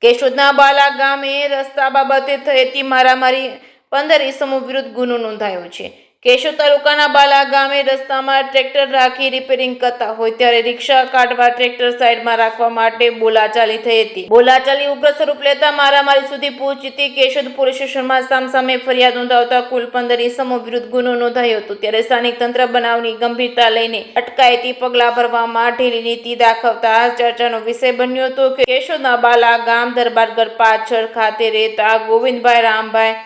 કેશોદના બાલા ગામે રસ્તા બાબતે થયેલી મારામારી 15 ઇસમો વિરુદ્ધ ગુનો નોંધાયો છે। કેશોદ તાલુકાના બાલા ગામે રસ્તામાં ટ્રેક્ટર રાખી રિપેરિંગ કરતા હોય ત્યારે રિક્ષા કાઢવા ટ્રેક્ટર સાઈડમાં રાખવા માટે બોલાચાલી થઈ હતી। બોલાચાલી ઉગ્ર સ્વરૂપ લેતા મારામારી સુધી પહોંચી કેશોદ પોલીસ સ્ટેશનમાં સામસામે ફરિયાદ નોંધાવતા કુલ 15 ઇસમો વિરુદ્ધ ગુનો નોંધાયો હતો। ત્યારે સ્થાનિક તંત્ર બનાવની ગંભીરતા લઈને અટકાયતી પગલાં ભરવામાં ઢીલી નીતિ દાખવતા ચર્ચાનો વિષય બન્યો હતો કે કેશોદના બાલા ગામ દરબારગઢ પાછળ ખાતે રહેતા ગોવિંદભાઈ રામભાઈ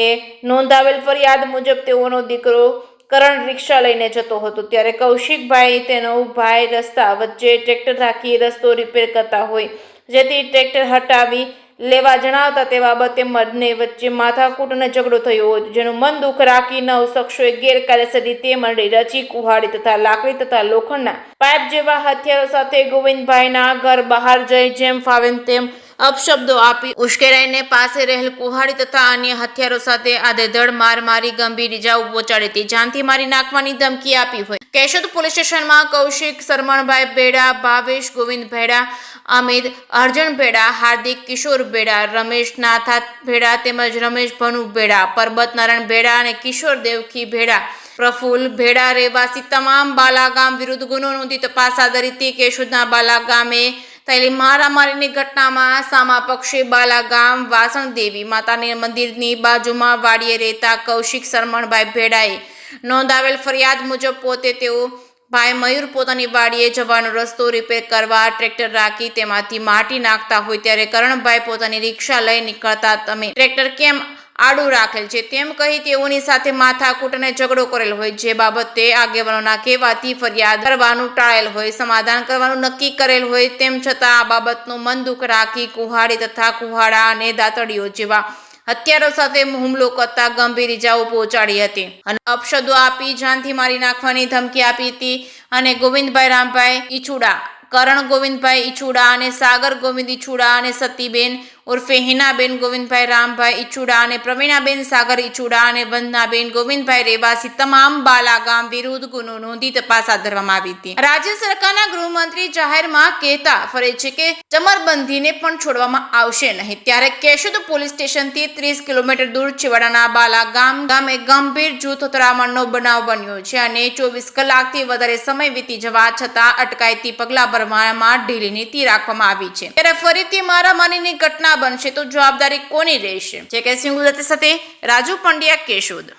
એ નોંધાવેલ ફરિયાદ મુજબ તેઓનો દીકરો કરણ રિક્ષા લઈને જતો હતો ત્યારે કૌશિકભાઈ તેનો ભાઈ રસ્તા વચ્ચે ટ્રેક્ટર રાખી રસ્તો રિપેર કરતા હોય જેથી ટ્રેક્ટર હટાવી લેવા જણાવતા તે બાબતે બંને વચ્ચે માથાકૂટ અને ઝઘડો થયો હતો, જેનું મન દુઃખ રાખી 9 શખ્સોએ ગેરકાયદેસર રીતે મંડળી રચી કુહાડી તથા લાકડી તથા લોખંડના પાઇપ જેવા હથિયારો સાથે ગોવિંદભાઈના ઘર બહાર જઈ જેમ ફાવે તેમ અપશબ્દો આપી ઉશ્કેરાઈને પાસે રહેલ કુહાડી તથા અન્ય હથિયારો સાથે આધેધડ માર મારી ગંભીર ઇજાઓ પહોંચાડી હતી, જાનથી મારી નાખવાની ધમકી આપી હોય। કેશોદ પોલીસ સ્ટેશનમાં કૌશિક શરમણભાઈ ભેડા, ભાવેશ ગોવિંદ ભેડા, અમિત અર્જુન ભેડા, હાર્દિક કિશોર ભેડા, રમેશ નાથા ભેડા તેમજ રમેશ ભનુ ભેડા, પરબત નારાયણ ભેડા અને કિશોર દેવકી ભેડા, પ્રફુલ્લ ભેડા રહેવાસી તમામ બાલા ગામ વિરુદ્ધ ગુનો નોંધી તપાસ હાથ ધરી હતી। કેશોદના બાલા ગામે થયેલી મારામારીની ઘટનામાં સામા પક્ષે બાલા ગામ વાસણ દેવી માતાના મંદિરની બાજુમાં વાડીએ રહેતા કૌશિક શરમણભાઈ ભેડાએ નોંધાવેલ ફરિયાદ મુજબ પોતે તેઓ ભાઈ મયુર પોતાની વાડીએ જવાનો રસ્તો રિપેર કરવા ટ્રેક્ટર રાખી તેમાંથી માટી નાખતા હોય ત્યારે કરણભાઈ પોતાની રિક્ષા લઈ નીકળતા તમે ટ્રેક્ટર કેમ આડું રાખેલ છે તેમ કહી તેઓની સાથે માથાકૂટ અને ઝઘડો કરેલ હોય, જે બાબતે આગેવાનોના કહેવાથી ફરિયાદ કરવાનું ટાળેલ હોય, સમાધાન કરવાનું નક્કી કરેલ હોય તેમ છતાં આ બાબતનું મન દુઃખ રાખી કુહાડી તથા કુહાડા અને દાતડીઓ જેવા હથિયારો સાથે હુમલો કરતા ગંભીર ઇજાઓ પહોંચાડી હતી અને અપશબ્દો આપી જાનથી મારી નાખવાની ધમકી આપી હતી અને ગોવિંદભાઈ રામભાઈ ઈછુડા, કરણ ગોવિંદભાઈ ઈછુડા અને સાગર ગોવિંદ ઈછુડા અને સતીબેન ઉર્ફે હિનાબેન ગોવિંદભાઈ રામભાઈ ઈછુડા અને પ્રવીણાબેન સાગર ઈછુડા અને વંદનાબેન ગોવિંદભાઈ રહેવાસી તમામ બાલા ગામ વિરુદ્ધ ગુનો નોંધી તપાસ હાથ ધરવામાં આવી હતી। રાજ્ય સરકારના ગૃહમંત્રી જાહેરમાં કહેતા ફરે છે કે ચમરબંધીને પણ છોડવામાં આવશે નહીં, ત્યારે કેશોદ પોલીસ સ્ટેશનથી 30 કિલોમીટર દૂર છેવાડાના બાલા ગામે ગંભીર જૂથ અથડામણનો બનાવ બન્યો છે અને 24 કલાકથી વધારે સમય વીતી જવા છતાં અટકાયતી પગલાં ભરવામાં ઢીલી નીતિ રાખવામાં આવી છે। ત્યારે ફરીથી મારામારીની ઘટના બનશે તો જવાબદારી કોની રહેશે? જે કે સિંહ સાથે રાજુ પંડ્યા, કેશોદ।